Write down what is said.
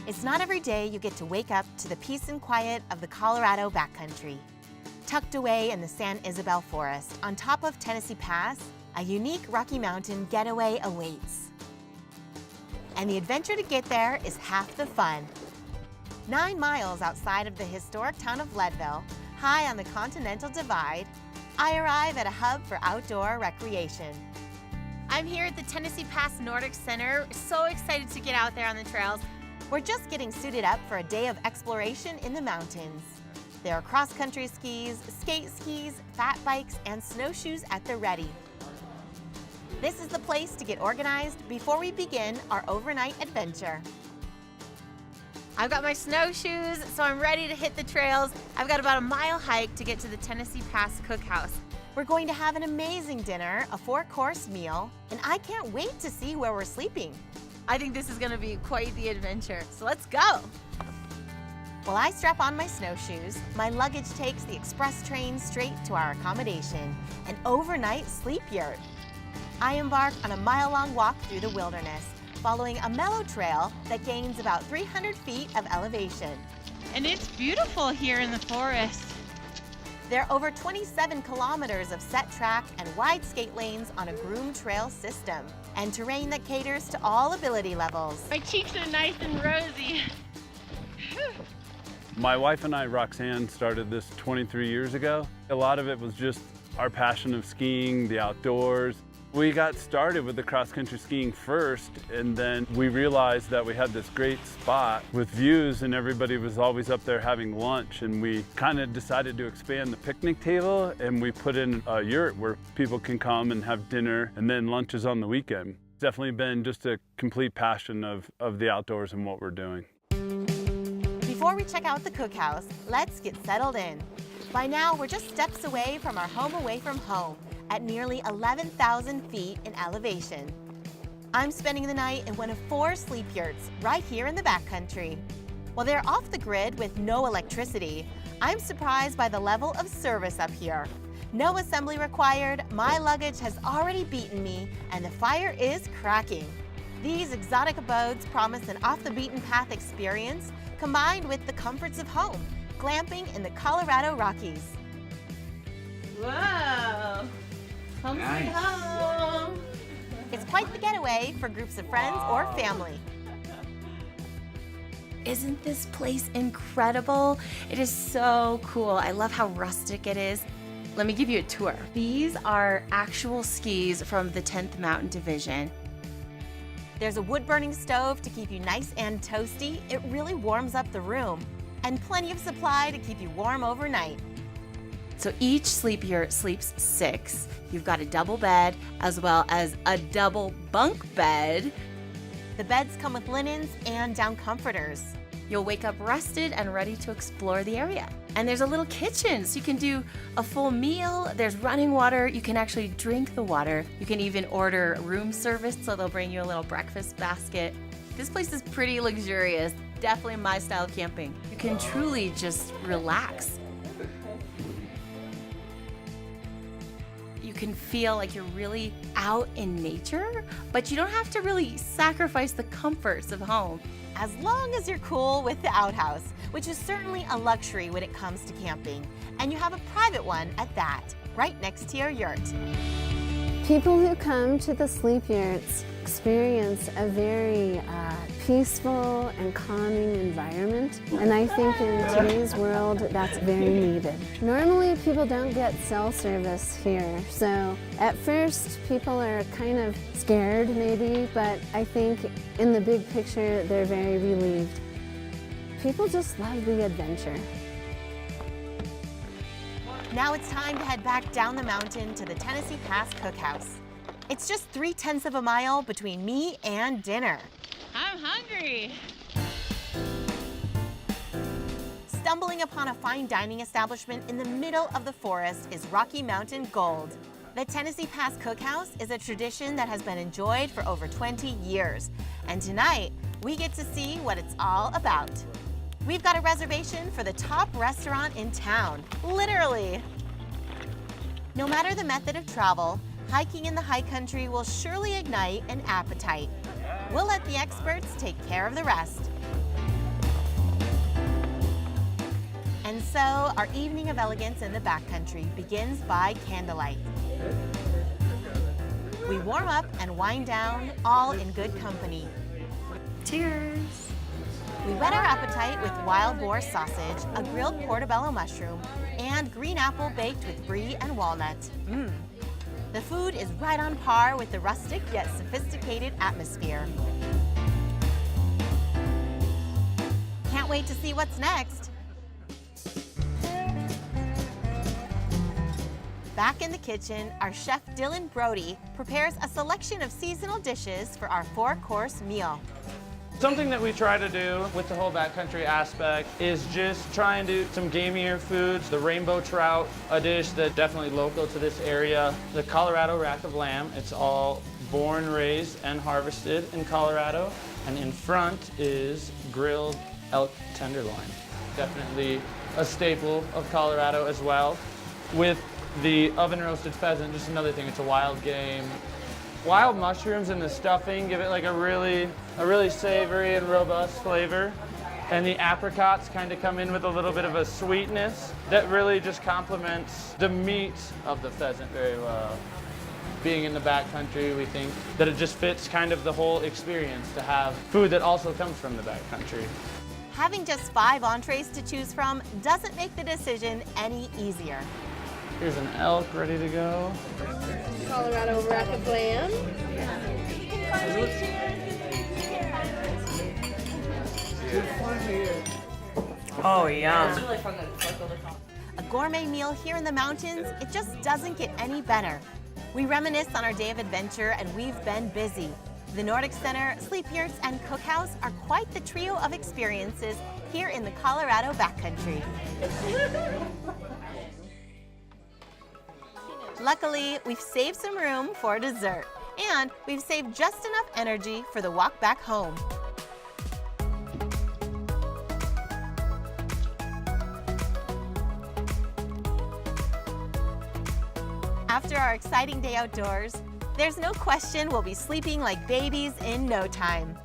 It's not every day you get to wake up to the peace and quiet of the Colorado backcountry. Tucked away in the San Isabel Forest, on top of Tennessee Pass, a unique Rocky Mountain getaway awaits. And the adventure to get there is half the fun. 9 miles outside of the historic town of Leadville, high on the Continental Divide, I arrive at a hub for outdoor recreation. I'm here at the Tennessee Pass Nordic Center, so excited to get out there on the trails. We're just getting suited up for a day of exploration in the mountains. There are cross-country skis, skate skis, fat bikes, and snowshoes at the ready. This is the place to get organized before we begin our overnight adventure. I've got my snowshoes, so I'm ready to hit the trails. I've got about a mile hike to get to the Tennessee Pass Cookhouse. We're going to have an amazing dinner, a 4-course meal, and I can't wait to see where we're sleeping. I think this is going to be quite the adventure, so let's go. While I strap on my snowshoes, my luggage takes the express train straight to our accommodation, an overnight sleep yurt. I embark on a mile-long walk through the wilderness, following a mellow trail that gains about 300 feet of elevation. And it's beautiful here in the forest. There are over 27 kilometers of set track and wide skate lanes on a groomed trail system, and terrain that caters to all ability levels. My cheeks are nice and rosy. My wife and I, Roxanne, started this 23 years ago. A lot of it was just our passion of skiing, the outdoors. We got started with the cross-country skiing first, and then we realized that we had this great spot with views and everybody was always up there having lunch, and we kind of decided to expand the picnic table, and we put in a yurt where people can come and have dinner and then lunches on the weekend. It's definitely been just a complete passion of the outdoors and what we're doing. Before we check out the cookhouse, let's get settled in. By now, we're just steps away from our home away from home, at nearly 11,000 feet in elevation. I'm spending the night in one of 4 sleep yurts right here in the backcountry. While they're off the grid with no electricity, I'm surprised by the level of service up here. No assembly required, my luggage has already beaten me, and the fire is cracking. These exotic abodes promise an off-the-beaten-path experience combined with the comforts of home, glamping in the Colorado Rockies. Whoa! Home sweet home! It's quite the getaway for groups of friends or family. Isn't this place incredible? It is so cool. I love how rustic it is. Let me give you a tour. These are actual skis from the 10th Mountain Division. There's a wood-burning stove to keep you nice and toasty. It really warms up the room. And plenty of supply to keep you warm overnight. So each sleep yurt sleeps 6. You've got a double bed as well as a double bunk bed. The beds come with linens and down comforters. You'll wake up rested and ready to explore the area. And there's a little kitchen, so you can do a full meal. There's running water. You can actually drink the water. You can even order room service, so they'll bring you a little breakfast basket. This place is pretty luxurious. Definitely my style of camping. You can truly just relax. You can feel like you're really out in nature, but you don't have to really sacrifice the comforts of home. As long as you're cool with the outhouse, which is certainly a luxury when it comes to camping, and you have a private one at that, right next to your yurt. People who come to the sleep yurts experience a very peaceful and calming environment, and I think in today's world that's very needed. Normally people don't get cell service here, so at first people are kind of scared maybe, but I think in the big picture they're very relieved. People just love the adventure. Now it's time to head back down the mountain to the Tennessee Pass Cookhouse. It's just 3/10 of a mile between me and dinner. I'm hungry. Stumbling upon a fine dining establishment in the middle of the forest is Rocky Mountain Gold. The Tennessee Pass Cookhouse is a tradition that has been enjoyed for over 20 years. And tonight, we get to see what it's all about. We've got a reservation for the top restaurant in town, literally. No matter the method of travel, hiking in the high country will surely ignite an appetite. We'll let the experts take care of the rest. And so our evening of elegance in the backcountry begins by candlelight. We warm up and wind down, all in good company. Cheers! We whet our appetite with wild boar sausage, a grilled portobello mushroom, and green apple baked with brie and walnut. The food is right on par with the rustic yet sophisticated atmosphere. Can't wait to see what's next. Back in the kitchen, our chef Dylan Brody prepares a selection of seasonal dishes for our 4-course meal. Something that we try to do with the whole backcountry aspect is just try and do some gamier foods. The rainbow trout, a dish that's definitely local to this area. The Colorado rack of lamb, it's all born, raised, and harvested in Colorado. And in front is grilled elk tenderloin. Definitely a staple of Colorado as well. With the oven roasted pheasant, just another thing, it's a wild game. Wild mushrooms in the stuffing give it like a really savory and robust flavor. And the apricots kind of come in with a little bit of a sweetness that really just complements the meat of the pheasant very well. Being in the backcountry, we think that it just fits kind of the whole experience to have food that also comes from the backcountry. Having just 5 entrees to choose from doesn't make the decision any easier. Here's an elk ready to go. Colorado rack of lamb. Oh, yum. A gourmet meal here in the mountains, it just doesn't get any better. We reminisce on our day of adventure and we've been busy. The Nordic Center, Sleep Yurts, and Cookhouse are quite the trio of experiences here in the Colorado backcountry. Luckily, we've saved some room for dessert, and we've saved just enough energy for the walk back home. After our exciting day outdoors, there's no question we'll be sleeping like babies in no time.